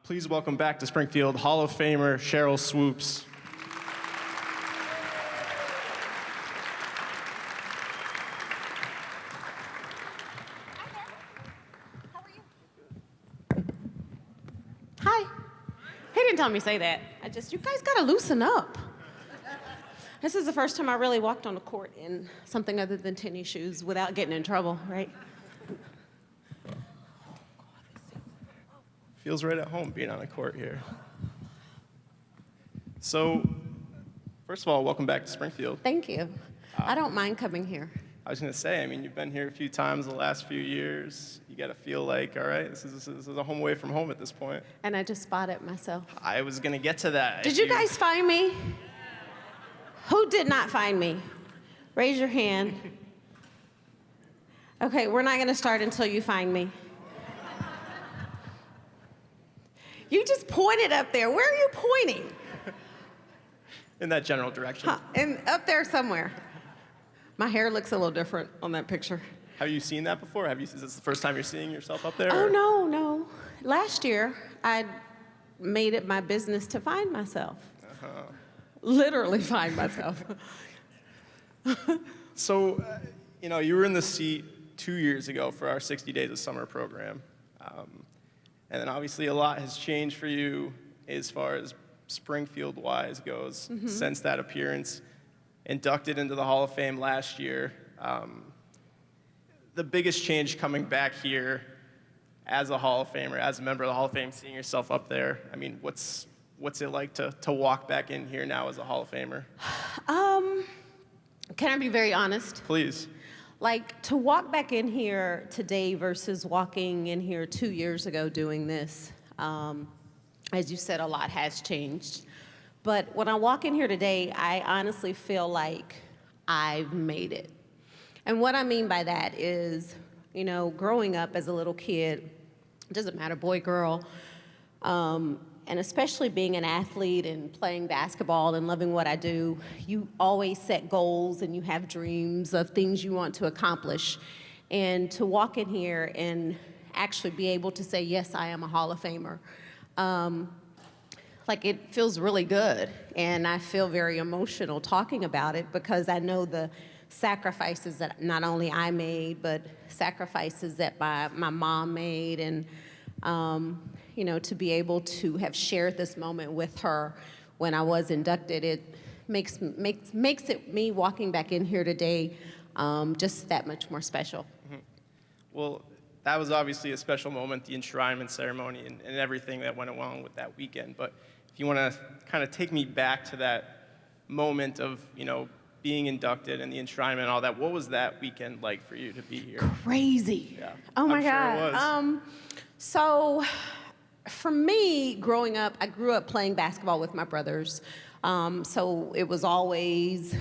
Please welcome back to Springfield Hall of Famer Sheryl Swoopes. Hi. He didn't tell me to say that. You guys gotta loosen up. This is the first time I really walked on the court in something other than tennis shoes without getting in trouble, right? Feels right at home being on a court here. So, first of all, welcome back to Springfield. Thank you. I don't mind coming here. I was going to say, I mean, you've been here a few times the last few years. You got to feel like, all right, this is a home away from home at this point. And I just spotted myself. I was going to get to that. Did you guys find me? Who did not find me? Raise your hand. Okay, we're not going to start until you find me. You just pointed up there. Where are you pointing? In that general direction. And up there somewhere. My hair looks a little different on that picture. Have you seen that before? Is this the first time you're seeing yourself up there? Oh, or? no. Last year, I made it my business to find myself. Literally find myself. So, you were in the seat 2 years ago for our 60 Days of Summer program. And then obviously a lot has changed for you as far as Springfield-wise goes since that appearance. Inducted into the Hall of Fame last year. The biggest change coming back here as a Hall of Famer, as a member of the Hall of Fame, seeing yourself up there, I mean, what's it like to walk back in here now as a Hall of Famer? Can I be very honest? Please. Like, to walk back in here today versus walking in here 2 years ago doing this, as you said, a lot has changed. But when I walk in here today, I honestly feel like I've made it. And what I mean by that is, growing up as a little kid, it doesn't matter, boy, girl, and especially being an athlete and playing basketball and loving what I do, you always set goals and you have dreams of things you want to accomplish. And to walk in here and actually be able to say, yes, I am a Hall of Famer, it feels really good. And I feel very emotional talking about it because I know the sacrifices that not only I made, but sacrifices that my mom made. And to be able to have shared this moment with her when I was inducted, it makes it me walking back in here today just that much more special. Mm-hmm. Well, that was obviously a special moment, the enshrinement ceremony and everything that went along with that weekend. But if you want to kind of take me back to that moment of, being inducted and the enshrinement and all that, what was that weekend like for you to be here? Crazy. Yeah. Oh my sure God. It was. So for me, growing up, I grew up playing basketball with my brothers. So it was always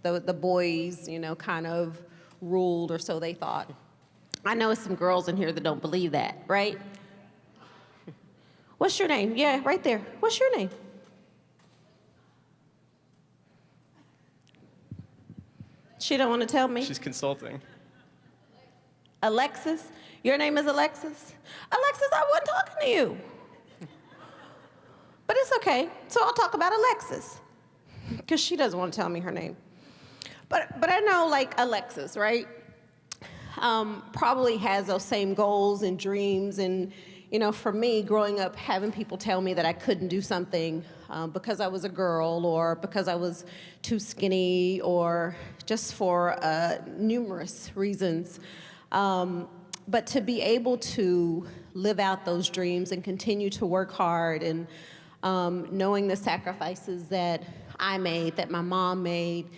the boys, kind of ruled, or so they thought. I know some girls in here that don't believe that, right? What's your name? Yeah, right there. What's your name? She don't want to tell me. She's consulting. Alexis? Your name is Alexis? Alexis, I wasn't talking to you. But it's okay. So I'll talk about Alexis, because she doesn't want to tell me her name. But I know, Alexis, right? Probably has those same goals and dreams. And, for me, growing up, having people tell me that I couldn't do something because I was a girl, or because I was too skinny, or just for numerous reasons. But to be able to live out those dreams and continue to work hard, and knowing the sacrifices that I made, that my mom made,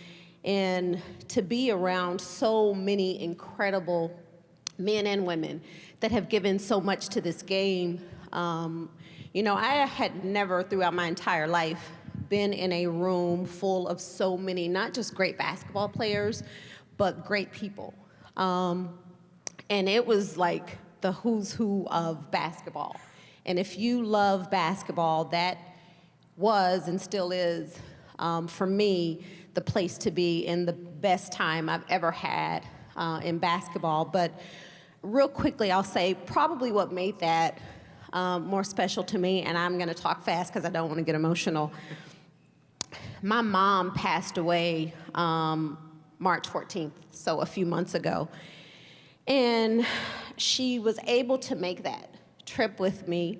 and to be around so many incredible men and women that have given so much to this game. I had never throughout my entire life been in a room full of so many, not just great basketball players, but great people. And it was like the who's who of basketball. And if you love basketball, that was and still is, for me, the place to be and the best time I've ever had in basketball. But real quickly, I'll say probably what made that more special to me, and I'm gonna talk fast because I don't want to get emotional. My mom passed away March 14th, so a few months ago. And she was able to make that trip with me,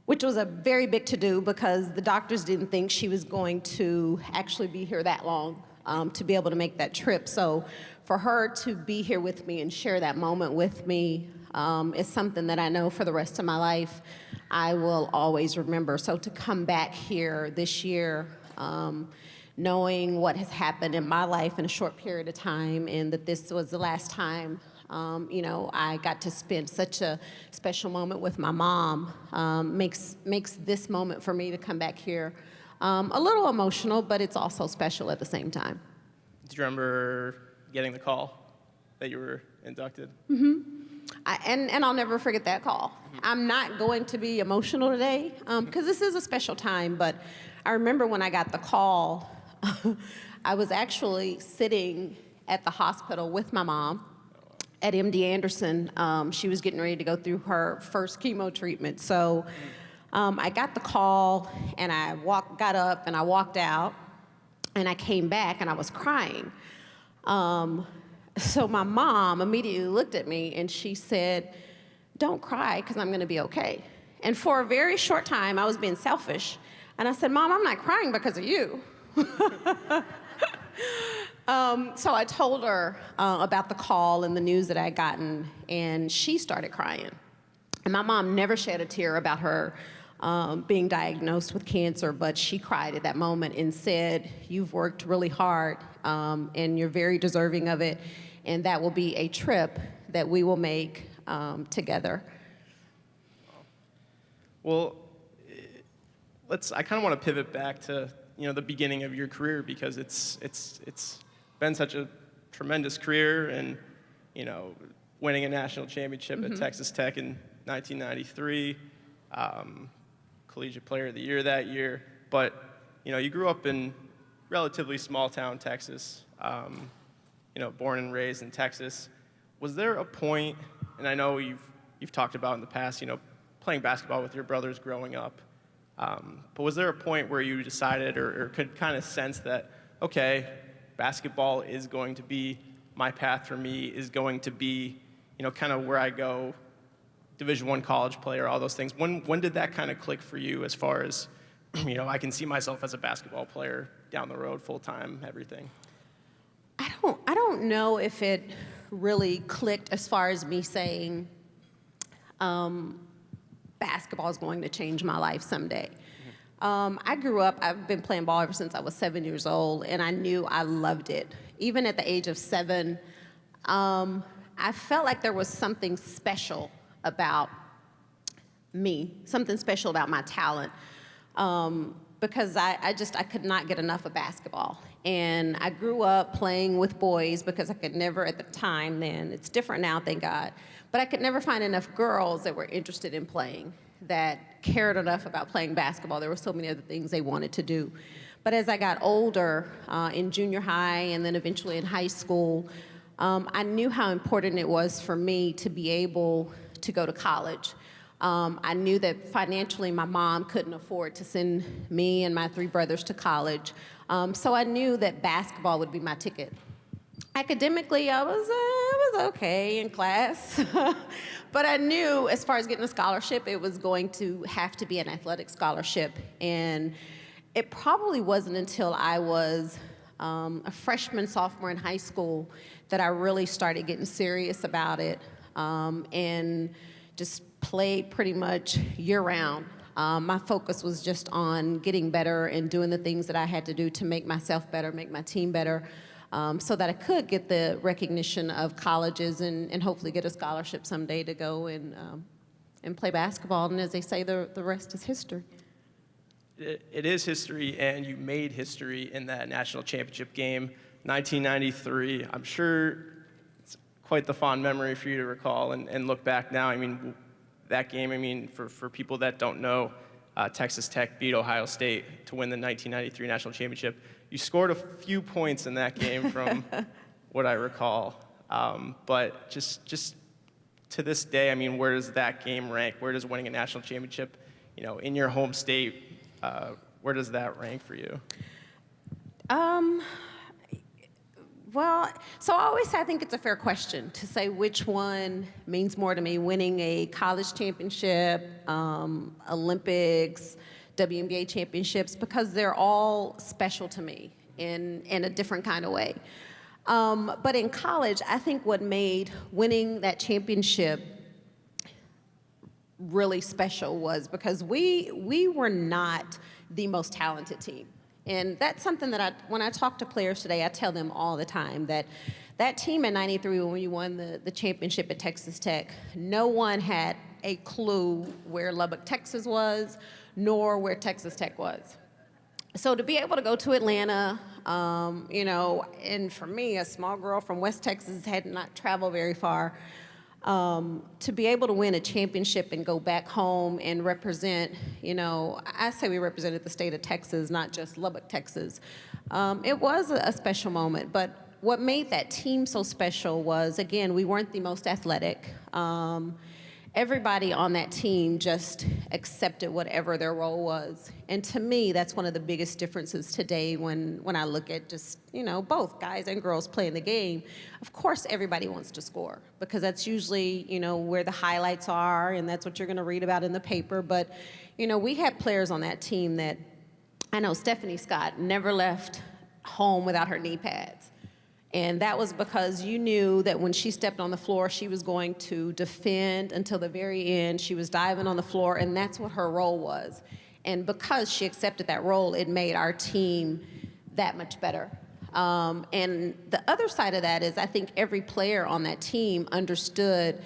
which was a very big to-do because the doctors didn't think she was going to actually be here that long to be able to make that trip. So for her to be here with me and share that moment with me is something that I know for the rest of my life I will always remember. So to come back here this year, knowing what has happened in my life in a short period of time and that this was the last time I got to spend such a special moment with my mom makes this moment for me to come back here a little emotional, but it's also special at the same time. Do you remember getting the call that you were inducted? And I'll never forget that call. I'm not going to be emotional today because this is a special time, but I remember when I got the call, I was actually sitting at the hospital with my mom at MD Anderson. She was getting ready to go through her first chemo treatment. So I got the call and I got up and I walked out and I came back and I was crying. So my mom immediately looked at me and she said, "Don't cry because I'm going to be okay." And for a very short time, I was being selfish. And I said, "Mom, I'm not crying because of you." So I told her about the call and the news that I had gotten, and she started crying. And my mom never shed a tear about her being diagnosed with cancer, but she cried at that moment and said, "You've worked really hard, and you're very deserving of it, and that will be a trip that we will make together." Well, I kind of want to pivot back to the beginning of your career because it's been such a tremendous career, and winning a national championship at Texas Tech in 1993, Collegiate Player of the Year that year. But you grew up in relatively small town Texas, born and raised in Texas. Was there a point, and I know you've talked about in the past, playing basketball with your brothers growing up, but was there a point where you decided or could kind of sense that, okay, basketball is going to be my path for me, is going to be, kind of where I go, Division I college player, all those things. When did that kind of click for you as far as, I can see myself as a basketball player down the road, full-time, everything? I don't know if it really clicked as far as me saying basketball is going to change my life someday. I grew up, I've been playing ball ever since I was 7 years old, and I knew I loved it. Even at the age of 7, I felt like there was something special about me, something special about my talent, because I could not get enough of basketball. And I grew up playing with boys because I could never, at the time then, it's different now, thank God, but I could never find enough girls that were interested in playing, that cared enough about playing basketball. There were so many other things they wanted to do. But as I got older, in junior high and then eventually in high school, I knew how important it was for me to be able to go to college. I knew that financially my mom couldn't afford to send me and my 3 brothers to college. So I knew that basketball would be my ticket. Academically, I was okay in class. But I knew as far as getting a scholarship, it was going to have to be an athletic scholarship. And it probably wasn't until I was a freshman, sophomore in high school that I really started getting serious about it and just played pretty much year-round. My focus was just on getting better and doing the things that I had to do to make myself better, make my team better, so that I could get the recognition of colleges and hopefully get a scholarship someday to go and play basketball. And as they say, the rest is history. It is history, and you made history in that national championship game, 1993. I'm sure it's quite the fond memory for you to recall and look back now. I mean, that game, for people that don't know, Texas Tech beat Ohio State to win the 1993 national championship. You scored a few points in that game from what I recall. But just to this day, I mean, where does that game rank? Where does winning a national championship, in your home state, where does that rank for you? Well, so I always say I think it's a fair question to say which one means more to me, winning a college championship, Olympics, WNBA championships, because they're all special to me in a different kind of way. But in college, I think what made winning that championship really special was because we were not the most talented team. And that's something that when I talk to players today, I tell them all the time that team in '93 when we won the championship at Texas Tech, no one had a clue where Lubbock, Texas was, nor where Texas Tech was. So to be able to go to Atlanta, and for me, a small girl from West Texas, had not traveled very far, to be able to win a championship and go back home and represent, I say we represented the state of Texas, not just Lubbock, Texas. It was a special moment, but what made that team so special was, again, we weren't the most athletic. Everybody on that team just accepted whatever their role was. And to me, that's one of the biggest differences today when I look at just, both guys and girls playing the game. Of course, everybody wants to score because that's usually, where the highlights are and that's what you're going to read about in the paper. But, we had players on that team that, I know Stephanie Scott never left home without her knee pads. And that was because you knew that when she stepped on the floor, she was going to defend until the very end. She was diving on the floor, and that's what her role was. And because she accepted that role, it made our team that much better. And the other side of that is I think every player on that team understood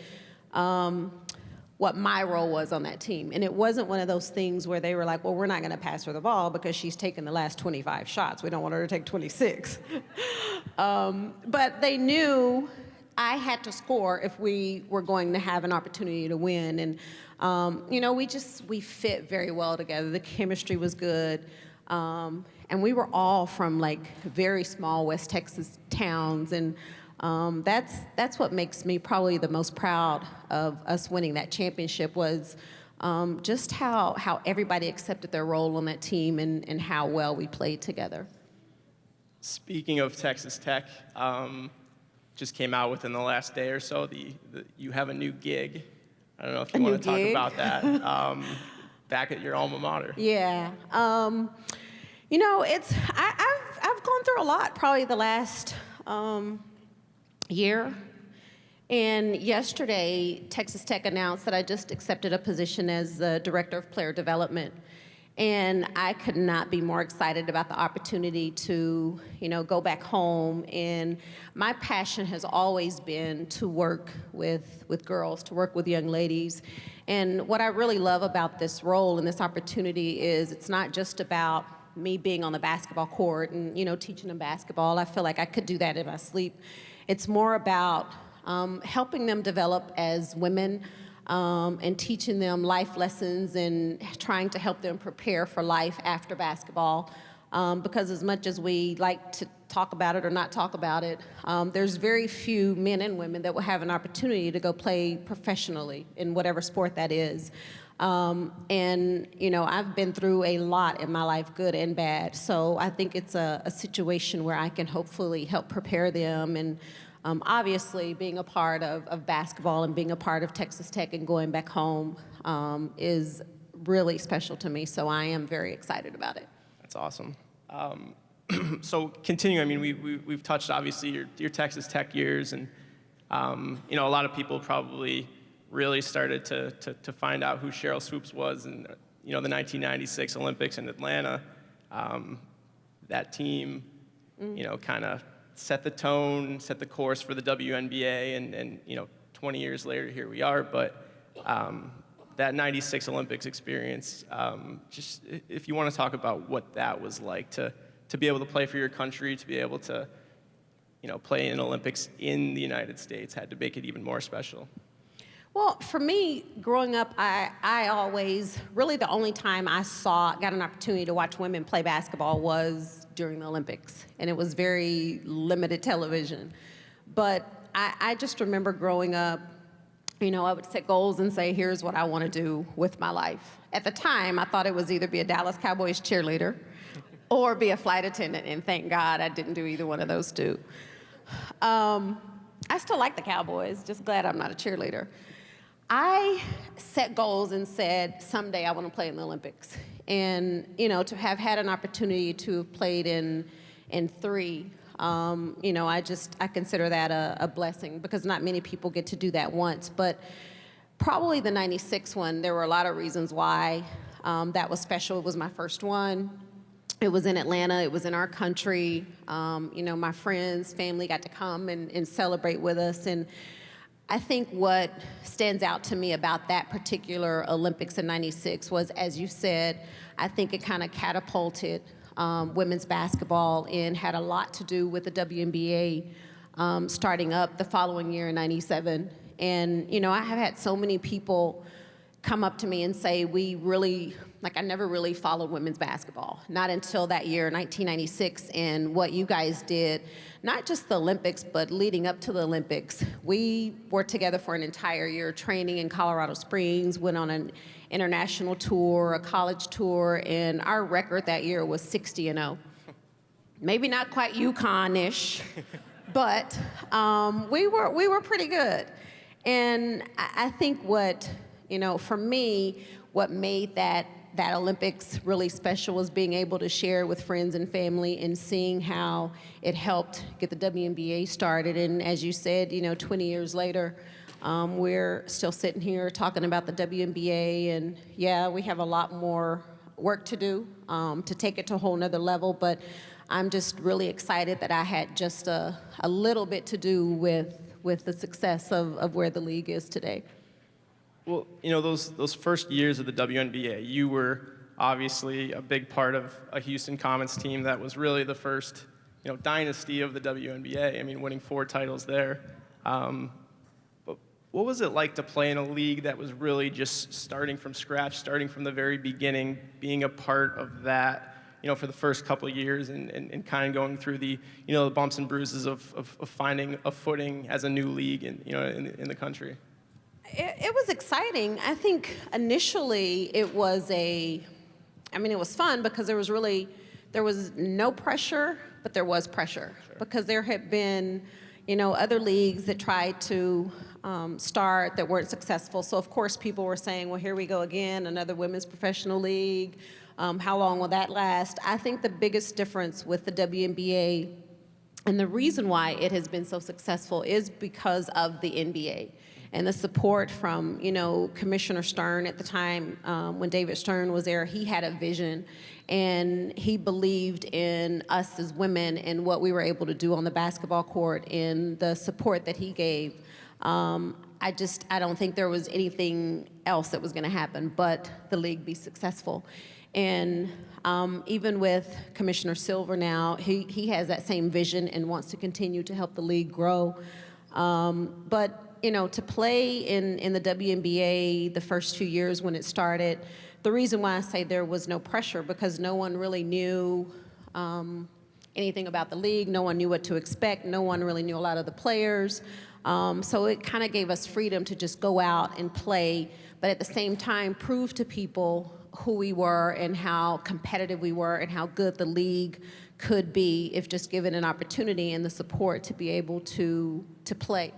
what my role was on that team. And it wasn't one of those things where they were like, well, we're not going to pass her the ball because she's taken the last 25 shots. We don't want her to take 26. But they knew I had to score if we were going to have an opportunity to win. And, we fit very well together. The chemistry was good. And we were all from very small West Texas towns. And that's what makes me probably the most proud of us winning that championship was just how everybody accepted their role on that team and how well we played together. Speaking of Texas Tech, just came out within the last day or so, you have a new gig. I don't know if you want to talk about that. Back at your alma mater. Yeah. I've gone through a lot probably the last year. And yesterday, Texas Tech announced that I just accepted a position as the Director of Player Development. And I could not be more excited about the opportunity to, go back home. And my passion has always been to work with girls, to work with young ladies. And what I really love about this role and this opportunity is it's not just about me being on the basketball court and, teaching them basketball. I feel like I could do that in my sleep. It's more about helping them develop as women and teaching them life lessons and trying to help them prepare for life after basketball. Because as much as we like to talk about it or not talk about it, there's very few men and women that will have an opportunity to go play professionally in whatever sport that is. And, I've been through a lot in my life, good and bad. So I think it's a situation where I can hopefully help prepare them. And obviously, being a part of basketball and being a part of Texas Tech and going back home is really special to me. So I am very excited about it. That's awesome. So continuing, I mean, we've touched, obviously, your Texas Tech years. And, a lot of people probably really started to find out who Sheryl Swoopes was in, the 1996 Olympics in Atlanta. That team, kind of set the tone, set the course for the WNBA, and 20 years later, here we are. But that 96 Olympics experience, just if you want to talk about what that was like to be able to play for your country, to be able to, play in Olympics in the United States, had to make it even more special. Well, for me, growing up, I always, really the only time I got an opportunity to watch women play basketball was during the Olympics. And it was very limited television. But I just remember growing up, I would set goals and say, here's what I want to do with my life. At the time, I thought it was either be a Dallas Cowboys cheerleader or be a flight attendant, and thank God I didn't do either one of those two. I still like the Cowboys, just glad I'm not a cheerleader. I set goals and said, someday I want to play in the Olympics. And, to have had an opportunity to have played in three, I consider that a blessing, because not many people get to do that once. But probably the 96 one, there were a lot of reasons why that was special. It was my first one. It was in Atlanta. It was in our country. My friends, family got to come and celebrate with us. And I think what stands out to me about that particular Olympics in 96 was, as you said, I think it kind of catapulted women's basketball and had a lot to do with the WNBA starting up the following year in 97. And, I have had so many people come up to me and say, I never really followed women's basketball, not until that year, 1996, and what you guys did, not just the Olympics, but leading up to the Olympics. We were together for an entire year, training in Colorado Springs, went on an international tour, a college tour, and our record that year was 60-0. Maybe not quite UConn-ish, but we were pretty good. And I think for me, what made that Olympics really special was being able to share with friends and family and seeing how it helped get the WNBA started. And as you said, 20 years later, we're still sitting here talking about the WNBA. And yeah, we have a lot more work to do to take it to a whole nother level. But I'm just really excited that I had just a little bit to do with the success of where the league is today. Well, those first years of the WNBA, you were obviously a big part of a Houston Comets team that was really the first, dynasty of the WNBA. I mean, winning 4 titles there. But what was it like to play in a league that was really just starting from scratch, starting from the very beginning, being a part of that, for the first couple of years and kind of going through the, the bumps and bruises of finding a footing as a new league in the country? It was exciting. I think initially it was fun because there was no pressure, but there was pressure. Sure. Because there had been, other leagues that tried to start that weren't successful. So of course people were saying, well, here we go again, another women's professional league. How long will that last? I think the biggest difference with the WNBA and the reason why it has been so successful is because of the NBA. And the support from, Commissioner Stern at the time, when David Stern was there, he had a vision, and he believed in us as women and what we were able to do on the basketball court and the support that he gave. I don't think there was anything else that was going to happen but the league be successful. And even with Commissioner Silver now, he has that same vision and wants to continue to help the league grow. But to play in the WNBA the first 2 years when it started, the reason why I say there was no pressure, because no one really knew anything about the league. No one knew what to expect. No one really knew a lot of the players. So it kind of gave us freedom to just go out and play, but at the same time prove to people who we were and how competitive we were and how good the league could be if just given an opportunity and the support to be able to play.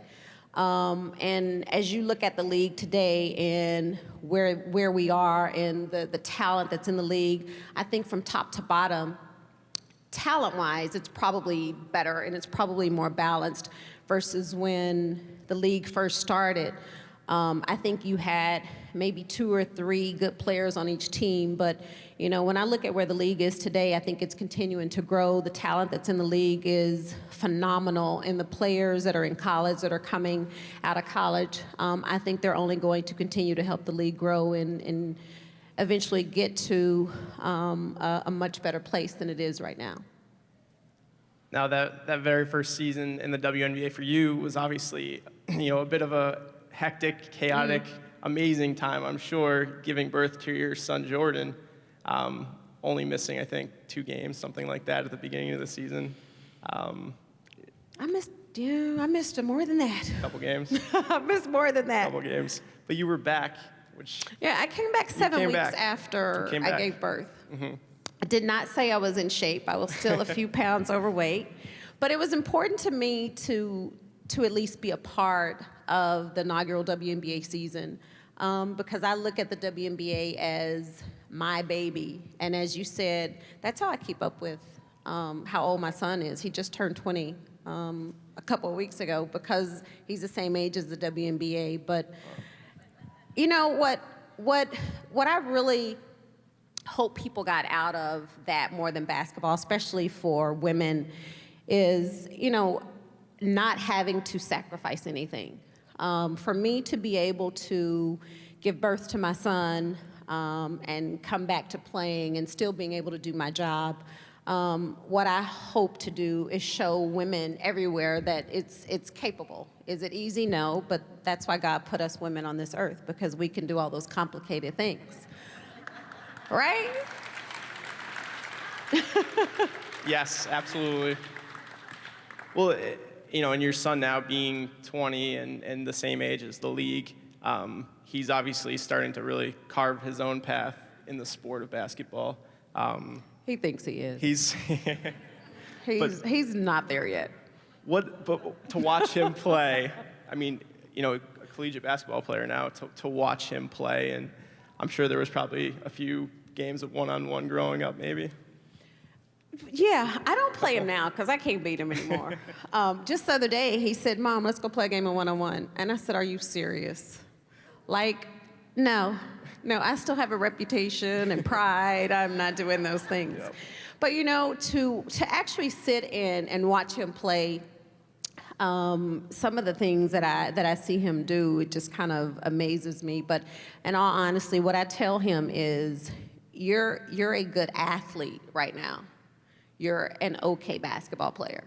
And as you look at the league today and where we are and the talent that's in the league, I think from top to bottom, talent-wise, it's probably better and it's probably more balanced versus when the league first started. I think you had maybe 2 or 3 good players on each team, but when I look at where the league is today, I think it's continuing to grow. The talent that's in the league is phenomenal, and the players that are in college, that are coming out of college, I think they're only going to continue to help the league grow and eventually get to a much better place than it is right now. Now, that very first season in the WNBA for you was obviously, a bit of a hectic, chaotic, amazing time, I'm sure, giving birth to your son, Jordan, only missing, I think, 2 games, something like that at the beginning of the season. I missed I missed more than that. A couple games? I missed more than that. Couple games. But you were back, which... Yeah, I came back 7 weeks after I gave birth. I did not say I was in shape. I was still a few pounds overweight. But it was important to me to at least be a part of the inaugural WNBA season because I look at the WNBA as my baby. And as you said, that's how I keep up with how old my son is. He just turned 20 a couple of weeks ago because he's the same age as the WNBA. But you know what I really hope people got out of that more than basketball, especially for women, is, not having to sacrifice anything. For me to be able to give birth to my son and come back to playing and still being able to do my job, what I hope to do is show women everywhere that it's capable. Is it easy? No, but that's why God put us women on this earth, because we can do all those complicated things. Right? Yes, absolutely. Well, and your son now being 20 and the same age as the league, he's obviously starting to really carve his own path in the sport of basketball. He thinks he is. He's not there yet. But to watch him play, I mean, a collegiate basketball player now, to watch him play, and I'm sure there was probably a few games of one-on-one growing up, maybe. Yeah, I don't play him now because I can't beat him anymore. Just the other day, he said, "Mom, let's go play a game of one-on-one." And I said, "Are you serious?" Like, no, I still have a reputation and pride. I'm not doing those things. Yep. But, to actually sit in and watch him play, some of the things that I see him do, it just kind of amazes me. But in all honesty, what I tell him is, you're a good athlete right now. You're an okay basketball player.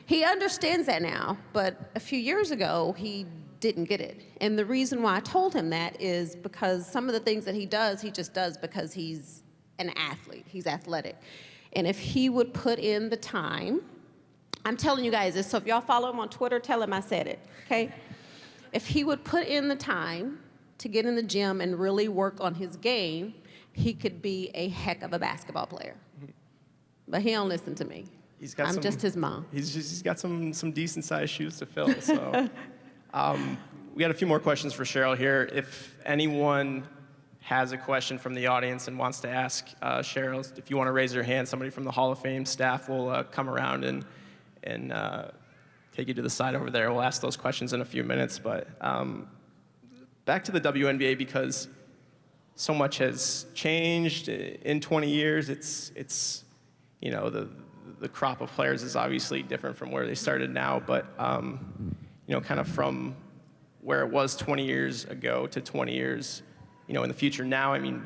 He understands that now, but a few years ago, he didn't get it. And the reason why I told him that is because some of the things that he just does because he's an athlete. He's athletic. And if he would put in the time, I'm telling you guys this, so if y'all follow him on Twitter, tell him I said it, okay? If he would put in the time to get in the gym and really work on his game, he could be a heck of a basketball player. But he don't listen to me. I'm just his mom. He's got some decent-sized shoes to fill. So, we got a few more questions for Sheryl here. If anyone has a question from the audience and wants to ask Sheryl, if you want to raise your hand, somebody from the Hall of Fame staff will come around and take you to the side over there. We'll ask those questions in a few minutes. But back to the WNBA, because so much has changed in 20 years. It's the crop of players is obviously different from where they started now, but kind of from where it was 20 years ago to 20 years, in the future now. I mean,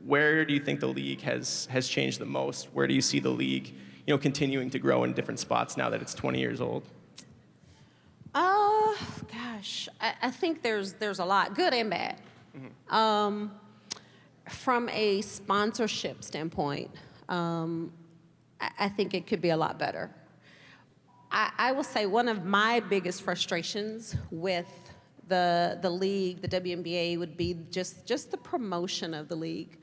where do you think the league has changed the most? Where do you see the league, continuing to grow in different spots now that it's 20 years old? Gosh, I think there's a lot, good and bad. Mm-hmm. From a sponsorship standpoint, I think it could be a lot better. I will say one of my biggest frustrations with the league, the WNBA, would be just the promotion of the league.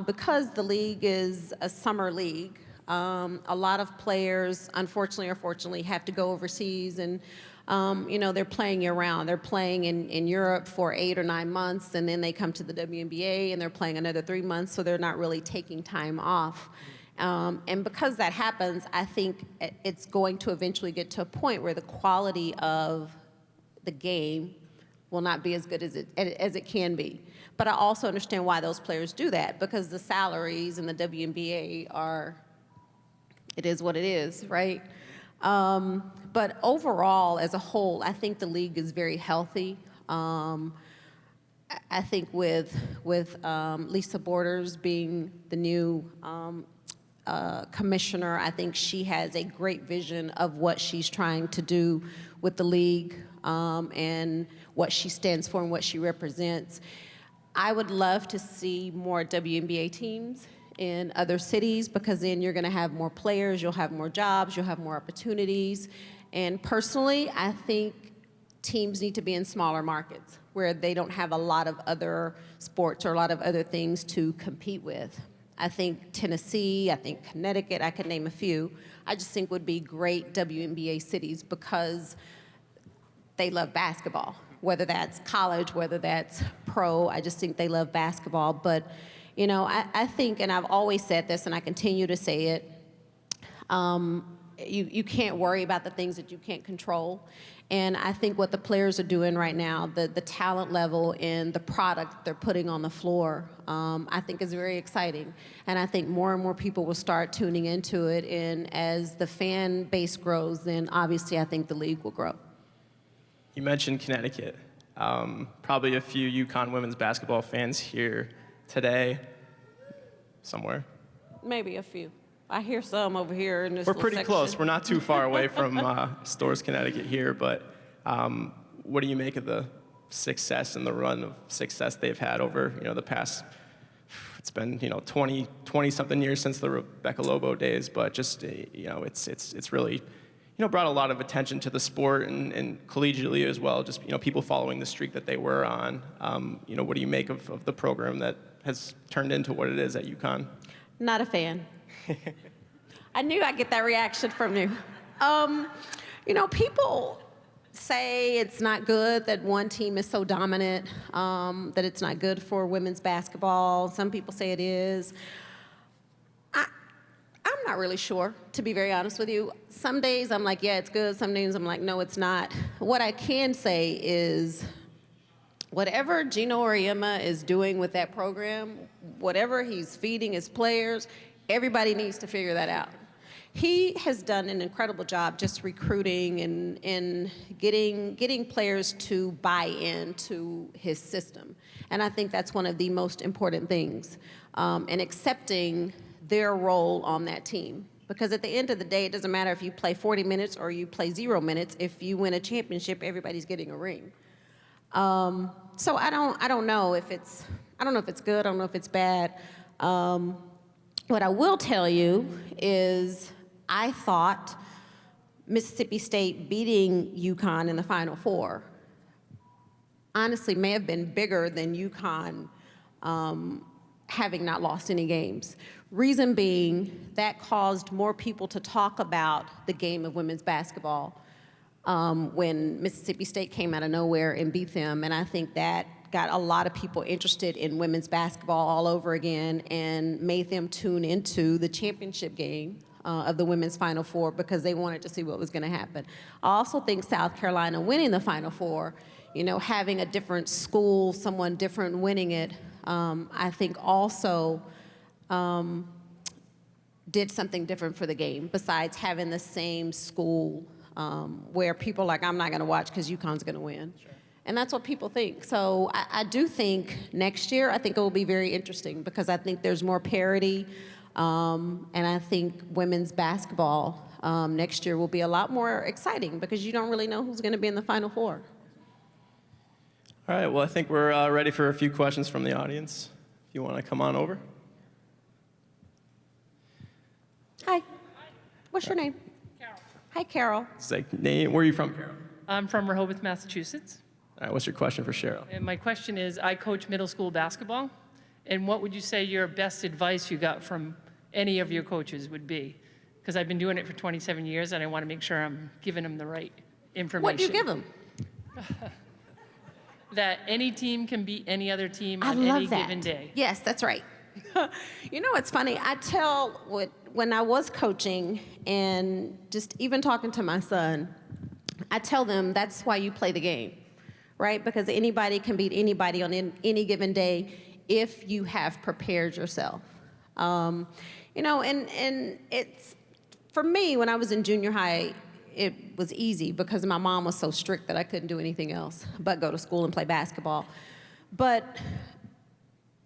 Because the league is a summer league, a lot of players, unfortunately or fortunately, have to go overseas and they're playing year-round. They're playing in Europe for 8 or 9 months, and then they come to the WNBA, and they're playing another 3 months, so they're not really taking time off. And because that happens, I think it's going to eventually get to a point where the quality of the game will not be as good as it can be. But I also understand why those players do that, because the salaries in the WNBA it is what it is, right? But overall, as a whole, I think the league is very healthy. I think with Lisa Borders being the new commissioner, I think she has a great vision of what she's trying to do with the league and what she stands for and what she represents. I would love to see more WNBA teams in other cities, because then you're going to have more players, you'll have more jobs, you'll have more opportunities, And personally, I think teams need to be in smaller markets where they don't have a lot of other sports or a lot of other things to compete with. I think Tennessee, I think Connecticut, I could name a few, I just think would be great WNBA cities because they love basketball, whether that's college, whether that's pro. I just think they love basketball. But, you know, I think, and I've always said this and I continue to say it, you can't worry about the things that you can't control. And I think what the players are doing right now, the talent level and the product they're putting on the floor, I think is very exciting. And I think more and more people will start tuning into it. And as the fan base grows, then obviously I think the league will grow. You mentioned Connecticut. Probably a few UConn women's basketball fans here today, somewhere. Maybe a few. I hear some over here in this We're little pretty section. close. We're not too far away from Storrs, Connecticut here, but what do you make of the success and the run of success they've had over, you know, the past, it's been, you know, 20-something years since the Rebecca Lobo days, but just, you know, it's really, you know, brought a lot of attention to the sport and collegiately as well, just, you know, people following the streak that they were on. You know, what do you make of the program that has turned into what it is at UConn? Not a fan. I knew I'd get that reaction from you. You know, people say it's not good that one team is so dominant, that it's not good for women's basketball. Some people say it is. I'm not really sure, to be very honest with you. Some days I'm like, yeah, it's good. Some days I'm like, no, it's not. What I can say is whatever Gino Auriemma is doing with that program, whatever he's feeding his players, everybody needs to figure that out. He has done an incredible job just recruiting and getting players to buy into his system. And I think that's one of the most important things, and accepting their role on that team. Because at the end of the day, it doesn't matter if you play 40 minutes or you play 0 minutes. If you win a championship, everybody's getting a ring. So I don't know if it's good. I don't know if it's bad. What I will tell you is I thought Mississippi State beating UConn in the Final Four honestly may have been bigger than UConn having not lost any games. Reason being, that caused more people to talk about the game of women's basketball when Mississippi State came out of nowhere and beat them. And I think that got a lot of people interested in women's basketball all over again and made them tune into the championship game of the women's Final Four because they wanted to see what was going to happen. I also think South Carolina winning the Final Four, you know, having a different school, someone different winning it, I think also did something different for the game besides having the same school where people are like, I'm not going to watch because UConn's going to win. Sure. And that's what people think. So I do think next year, I think it will be very interesting because I think there's more parity. And I think women's basketball next year will be a lot more exciting because you don't really know who's going to be in the Final Four. All right, well, I think we're ready for a few questions from the audience. If you want to come on over. Hi. What's your name? Carol. Hi, Carol. It's like, name, where are you from, Carol? I'm from Rehoboth, Massachusetts. All right, what's your question for Sheryl? And my question is, I coach middle school basketball, and what would you say your best advice you got from any of your coaches would be? Because I've been doing it for 27 years, and I want to make sure I'm giving them the right information. What do you give them? That any team can beat any other team I on love any that. given day. Yes, that's right. You know, it's funny. I tell when I was coaching and just even talking to my son, I tell them that's why you play the game, right? Because anybody can beat anybody on any given day if you have prepared yourself. You know, and it's, for me, when I was in junior high, it was easy because my mom was so strict that I couldn't do anything else but go to school and play basketball. But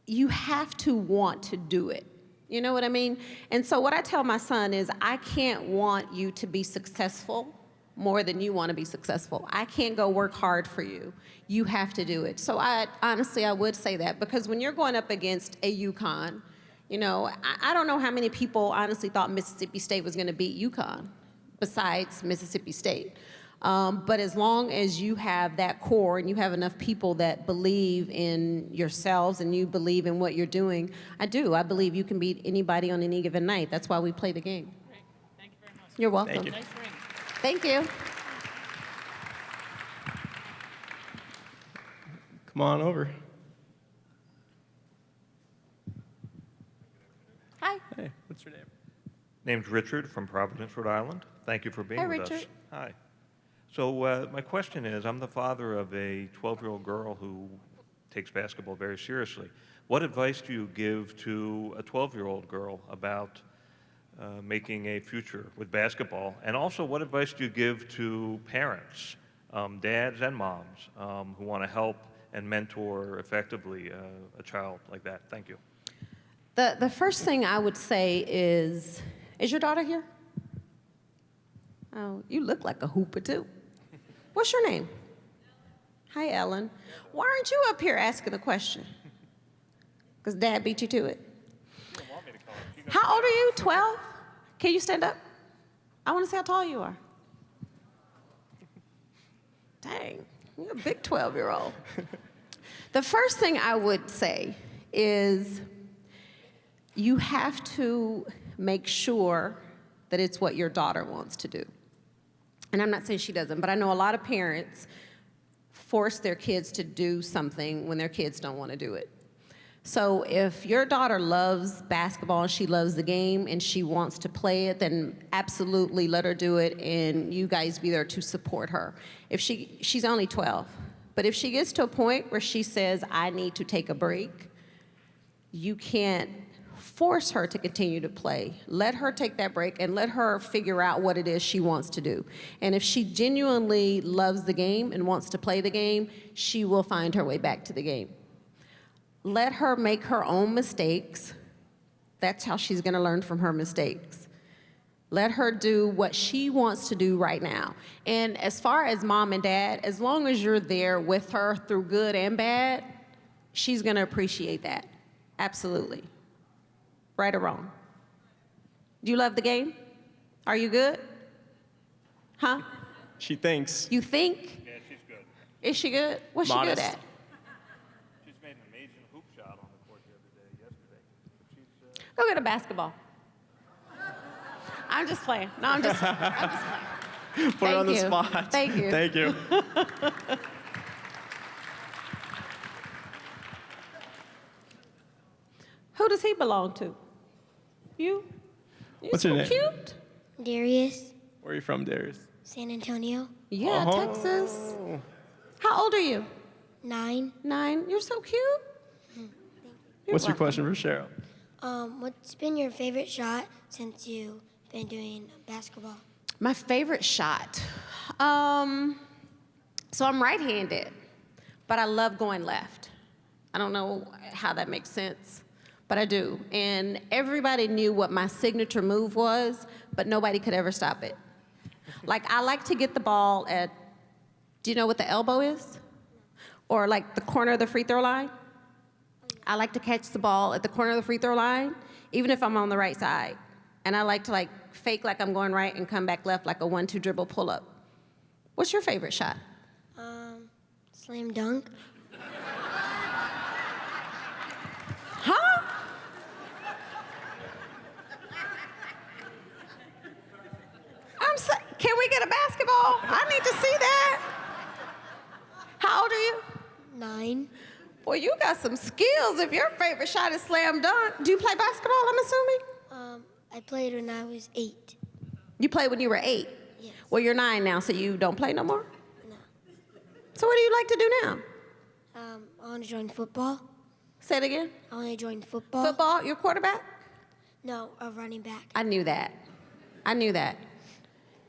you have to want to do it. You know what I mean? And so what I tell my son is I can't want you to be successful more than you want to be successful. I can't go work hard for you. You have to do it. So I would say that because when you're going up against a UConn, you know, I don't know how many people honestly thought Mississippi State was going to beat UConn. besides Mississippi State. But as long as you have that core and you have enough people that believe in yourselves and you believe in what you're doing, I believe you can beat anybody on any given night. That's why we play the game. Great. Thank you very much. You're welcome. Thank you. Nice ring. Thank you. Come on over. Hi. Hey, what's your name? Name's Richard from Providence, Rhode Island. Thank you for being Hi, with us. Richard. Hi. So my question is, I'm the father of a 12-year-old girl who takes basketball very seriously. What advice do you give to a 12-year-old girl about making a future with basketball? And also, what advice do you give to parents, dads and moms, who want to help and mentor effectively a child like that? Thank you. The first thing I would say is your daughter here? Oh, you look like a hooper too. What's your name? Hi, Ellen. Why aren't you up here asking the question? Because Dad beat you to it. How old are you? 12? Can you stand up? I want to see how tall you are. Dang, you're a big 12-year-old. The first thing I would say is you have to make sure that it's what your daughter wants to do. And I'm not saying she doesn't, but I know a lot of parents force their kids to do something when their kids don't want to do it. So if your daughter loves basketball and she loves the game and she wants to play it, then absolutely let her do it and you guys be there to support her. If she's only 12, but if she gets to a point where she says, I need to take a break, you can't force her to continue to play. Let her take that break and let her figure out what it is she wants to do. And if she genuinely loves the game and wants to play the game, she will find her way back to the game. Let her make her own mistakes. That's how she's going to learn from her mistakes. Let her do what she wants to do right now. And as far as mom and dad, as long as you're there with her through good and bad, she's going to appreciate that. Absolutely. Right or wrong? Do you love the game? Are you good? Huh? She thinks. You think? Yeah, she's good. Is she good? What's she Modest. good at? She's made an amazing hoop shot on the court the other day, yesterday. Go get a basketball. I'm just playing. No, I'm just playing. Put her on the Thank you. spot. Thank you. Thank you. Who does he belong to? You? You What's so your name? cute. Darius, Where are you from, Darius? San Antonio, Yeah, Oh. Texas. How old are you? 9. 9. You're so cute. You're What's your welcome. question for Sheryl? What's been your favorite shot since you've been doing basketball? My favorite shot. So I'm right-handed, but I love going left. I don't know how that makes sense, but I do. And everybody knew what my signature move was, but nobody could ever stop it. Like, I like to get the ball at, do you know what the elbow is? Or like the corner of the free throw line? I like to catch the ball at the corner of the free throw line, even if I'm on the right side. And I like to like fake like I'm going right and come back left like a 1-2 dribble pull up. What's your favorite shot? Slam dunk. Huh? Can we get a basketball? I need to see that. How old are you? 9. Boy, you got some skills if your favorite shot is slam dunk. Do you play basketball, I'm assuming? I played when I was 8. You played when you were 8? Yes. Well, you're 9 now, so you don't play no more? No. So what do you like to do now? I want to join football. Say it again. I want to join football. Football, you're quarterback? No, a running back. I knew that. I knew that.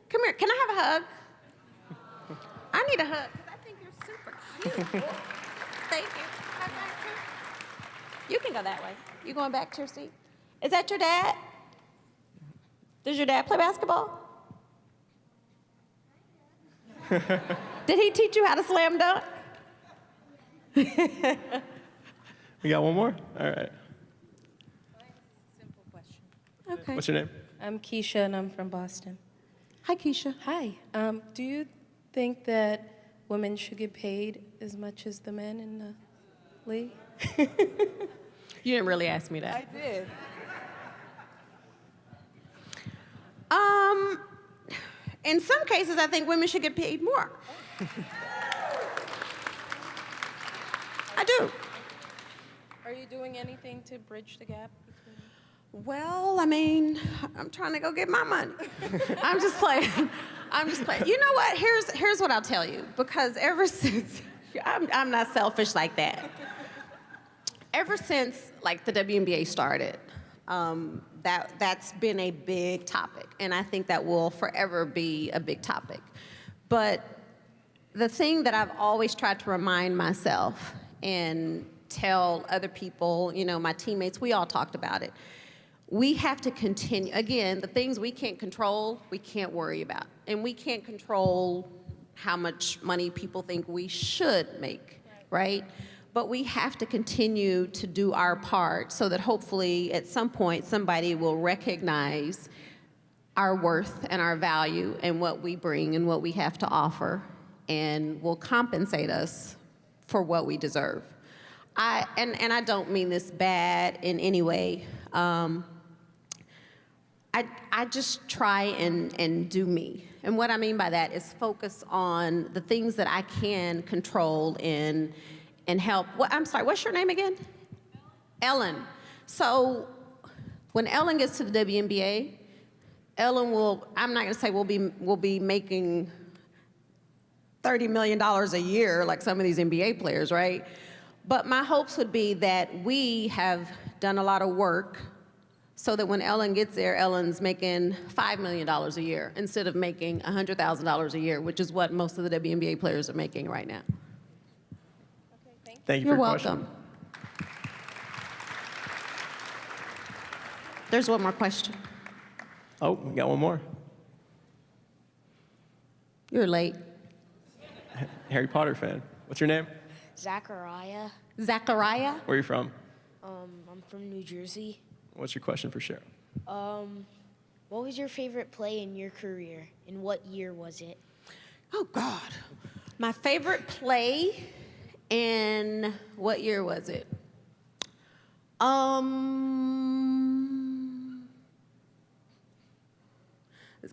Come here, can I have a hug? I need a hug, because I think you're super cute. Thank you. Hug back too. You can go that way. You going back to your seat? Is that your dad? Does your dad play basketball? Did he teach you how to slam dunk? We got one more? All right. Simple question. Okay. What's your name? I'm Keisha and I'm from Boston. Hi, Keisha. Hi. Do you think that women should get paid as much as the men in the league? You didn't really ask me that. I did. In some cases, I think women should get paid more. I do. Are you doing anything to bridge the gap between? Well, I mean, I'm trying to go get my money. I'm just playing. I'm just playing. You know what? Here's what I'll tell you. Because ever since, I'm not selfish like that. Ever since like the WNBA started, that's been a big topic, and I think that will forever be a big topic. But the thing that I've always tried to remind myself and tell other people, you know, my teammates, we all talked about it. We have to continue, again, the things we can't control, we can't worry about. And we can't control how much money people think we should make, right? But we have to continue to do our part so that hopefully at some point somebody will recognize our worth and our value and what we bring and what we have to offer and will compensate us for what we deserve. And I don't mean this bad in any way. I just try and do me. And what I mean by that is focus on the things that I can control and help. I'm sorry, what's your name again? Ellen. So when Ellen gets to the WNBA, Ellen will, I'm not gonna say we'll be making $30 million a year like some of these NBA players, right? But my hopes would be that we have done a lot of work so that when Ellen gets there, Ellen's making $5 million a year instead of making $100,000 a year, which is what most of the WNBA players are making right now. Thank you You're for your welcome. question. There's one more question. Oh, we got one more. You're late. Harry Potter fan. What's your name? Zachariah. Zachariah? Where are you from? I'm from New Jersey. What's your question for Sheryl? What was your favorite play in your career, and what year was it? Oh, God. My favorite play, and what year was it?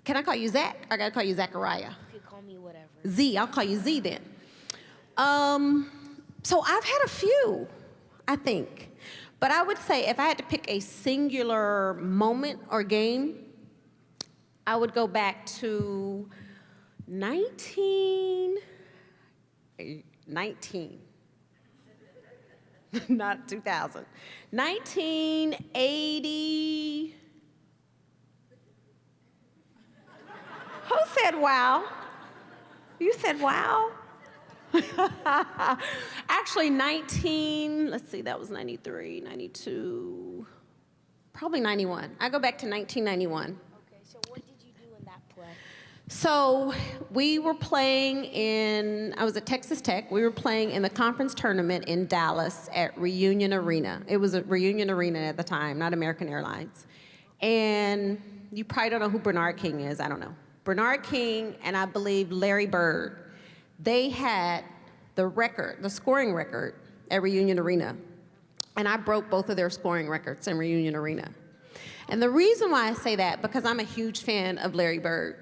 Can I call you Zach? Or I gotta call you Zachariah? You could call me whatever. Z, I'll call you Z then. So I've had a few, I think. But I would say if I had to pick a singular moment or game, I would go back to 19, not 2000, 1980. Who said wow? You said wow? Actually, let's see, that was 93, 92, probably 91. I go back to 1991. Okay, so what did you do in that play? So we were playing I was at Texas Tech. We were playing in the conference tournament in Dallas at Reunion Arena. It was a Reunion Arena at the time, not American Airlines. And you probably don't know who Bernard King is, I don't know. Bernard King and I believe Larry Bird, they had the scoring record at Reunion Arena. And I broke both of their scoring records in Reunion Arena. And the reason why I say that, because I'm a huge fan of Larry Bird.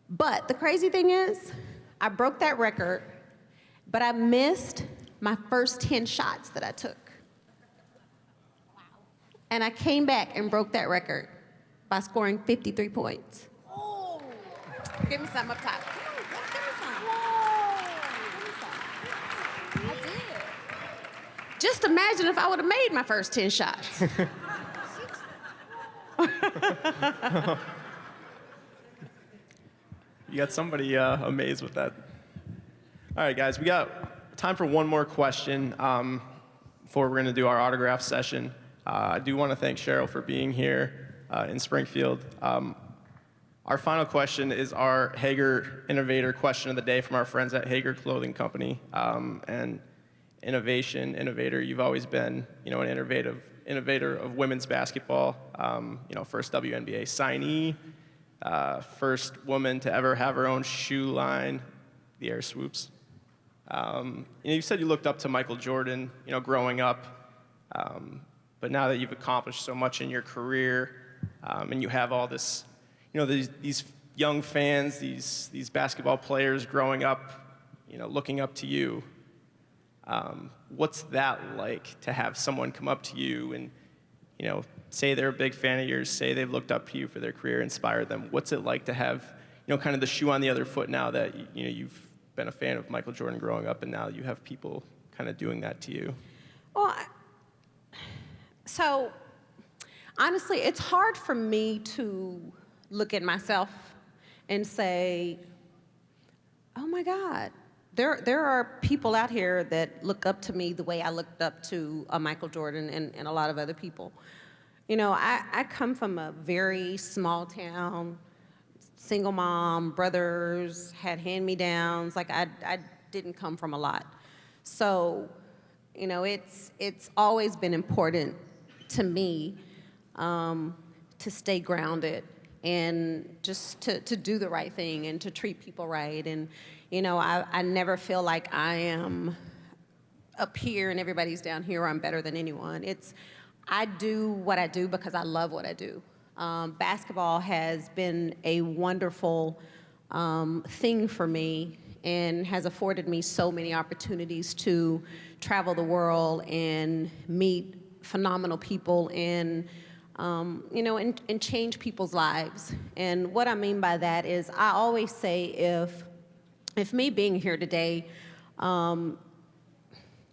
But the crazy thing is, I broke that record, but I missed my first 10 shots that I took. Wow. And I came back and broke that record by scoring 53 points. Oh! Give me some up top. I did. Just imagine if I would have made my first 10 shots. You got somebody amazed with that. All right, guys, we got time for one more question before we're going to do our autograph session. I do want to thank Sheryl for being here in Springfield. Our final question is our Hager Innovator question of the day from our friends at Hager Clothing Company. And innovator, you've always been, an innovator of women's basketball. First WNBA signee, first woman to ever have her own shoe line, the Air Swoopes. You said you looked up to Michael Jordan, growing up, but now that you've accomplished so much in your career, and you have all this, these young fans, these basketball players growing up, looking up to you. What's that like to have someone come up to you and, say they're a big fan of yours, say they've looked up to you for their career, inspired them? What's it like to have, kind of the shoe on the other foot now that, you've been a fan of Michael Jordan growing up and now you have people kind of doing that to you? Well, so honestly, it's hard for me to look at myself and say, oh my God, there are people out here that look up to me the way I looked up to Michael Jordan and a lot of other people. I come from a very small town, single mom, brothers, had hand-me-downs. Like, I didn't come from a lot. So, it's always been important to me to stay grounded and just to do the right thing and to treat people right. And, I never feel like I am up here and everybody's down here or I'm better than anyone. I do what I do because I love what I do. Basketball has been a wonderful thing for me and has afforded me so many opportunities to travel the world and meet phenomenal people and, and change people's lives. And what I mean by that is I always say if me being here today,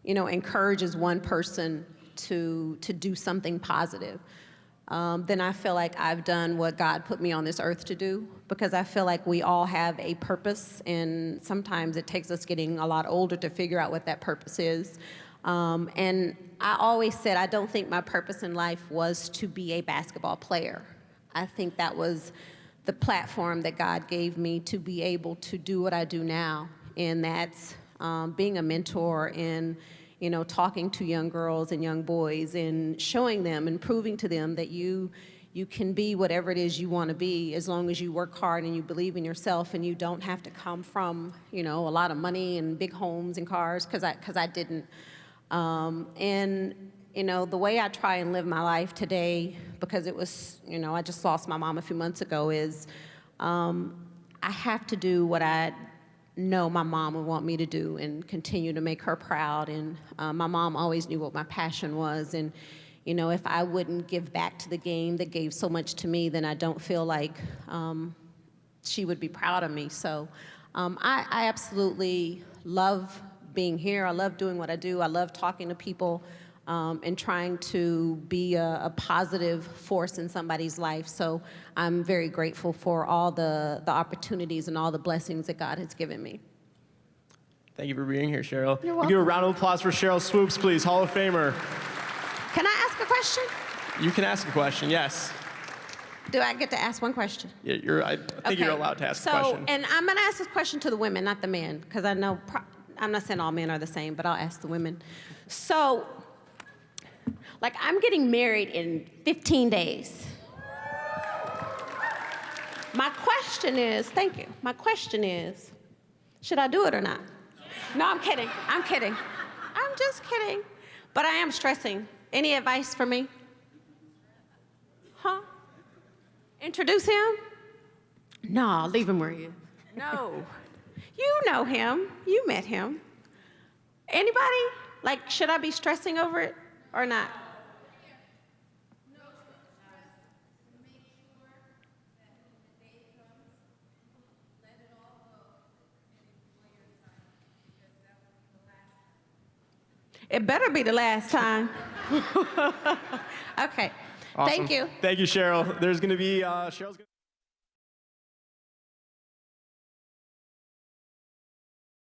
encourages one person to do something positive, then I feel like I've done what God put me on this earth to do, because I feel like we all have a purpose, and sometimes it takes us getting a lot older to figure out what that purpose is. And I always said I don't think my purpose in life was to be a basketball player. I think that was the platform that God gave me to be able to do what I do now, and that's being a mentor and talking to young girls and young boys and showing them and proving to them that you can be whatever it is you want to be as long as you work hard and you believe in yourself, and you don't have to come from, a lot of money and big homes and cars, because I didn't. The way I try and live my life today, because it was, I just lost my mom a few months ago, is I have to do what I know my mom would want me to do and continue to make her proud. And my mom always knew what my passion was. And, if I wouldn't give back to the game that gave so much to me, then I don't feel like she would be proud of me. So I absolutely love being here. I love doing what I do. I love talking to people and trying to be a positive force in somebody's life. So I'm very grateful for all the opportunities and all the blessings that God has given me. Thank you for being here, Sheryl. You're We'll give a welcome. round of applause for Sheryl Swoopes, please, Hall of Famer. Can I ask a question? You can ask a question, yes. Do I get to ask one question? Yeah, I think you're allowed to ask a question. And I'm going to ask this question to the women, not the men, because I know, I'm not saying all men are the same, but I'll ask the women. So, I'm getting married in 15 days. My question is, thank you. My question is, should I do it or not? No, I'm kidding. I'm kidding. I'm just kidding. But I am stressing. Any advice for me? Huh? Introduce him? No, leave him where he is. No. You know him. You met him. Anybody? Should I be stressing over it or not? It better be the last time. Okay. Awesome. Thank you. Thank you, Sheryl. There's going to be, Cheryl's going to